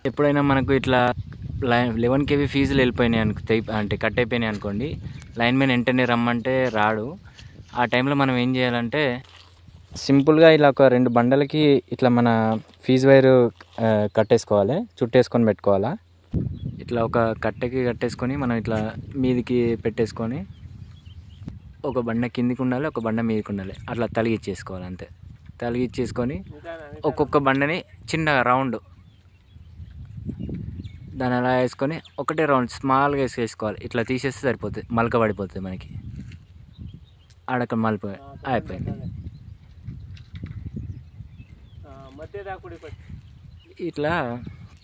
ఎప్పుడైనా మనకు ఇట్లా 11 kV ఫీజులు వెళ్ళిపోయినాయి అంటే కట్ అయిపోయినాయి అనుకోండి, లైన్మెన్ వెంటనే రమ్మంటే రాడు. ఆ టైంలో మనం ఏం చేయాలంటే సింపుల్గా ఇలా ఒక 2 బండలకి ఇట్లా మన ఫీజు వైరు కట్టేసుకోవాలి, చుట్టేసుకొని పెట్టుకోవాలా. ఇట్లా ఒక కట్టెకి కట్టేసుకొని మనం ఇట్లా మీదికి పెట్టేసుకొని ఒక బండ కిందికి ఉండాలి, ఒక బండ మీదకి ఉండాలి, అట్లా తలిగిచ్చేసుకోవాలి. అంతే తలిగిచ్చేసుకొని ఒక్కొక్క బండని చిన్నగా రౌండ్ దాన్ని అలా వేసుకొని ఒకటే రౌండ్ స్మాల్గా వేసుకోవాలి. ఇట్లా తీసేస్తే సరిపోతుంది, మలక పడిపోతుంది మనకి. ఆడక మలిపి అయిపోయింది. ఇట్లా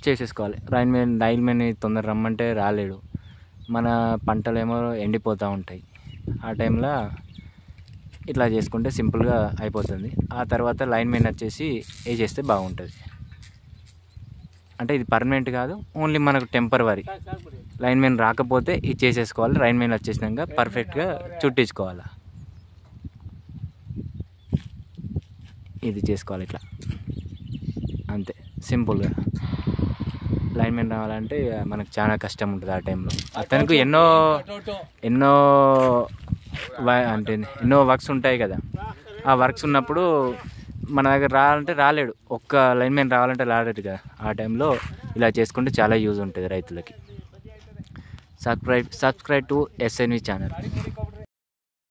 చేసేసుకోవాలి. రైల్మెన్ తొందర రమ్మంటే రాలేడు, మన పంటలేమో ఎండిపోతూ ఉంటాయి. ఆ టైంలో ఇట్లా చేసుకుంటే సింపుల్గా అయిపోతుంది. ఆ తర్వాత లైన్మెన్ వచ్చేసి వేసేస్తే బాగుంటుంది. అంటే ఇది పర్మనెంట్ కాదు, ఓన్లీ మనకు టెంపరవరీ. లైన్మెన్ రాకపోతే ఇది చేసేసుకోవాలి, లైన్మెన్ వచ్చేసినాక పర్ఫెక్ట్గా చుట్టించుకోవాలి. ఇది చేసుకోవాలి ఇట్లా, అంతే సింపుల్గా. లైన్మెన్ రావాలంటే మనకు చాలా కష్టం ఉంటుంది. ఆ టైంలో అతనికి ఎన్నో వర్క్స్ ఉంటాయి కదా. ఆ వర్క్స్ ఉన్నప్పుడు మన దగ్గర రావాలంటే రాలేడు, ఒక్క లైన్మెన్ రావాలంటే రాలేడు కదా. ఆ టైంలో ఇలా చేసుకుంటే చాలా యూజ్ ఉంటుంది రైతులకి. Subscribe to SNV channel.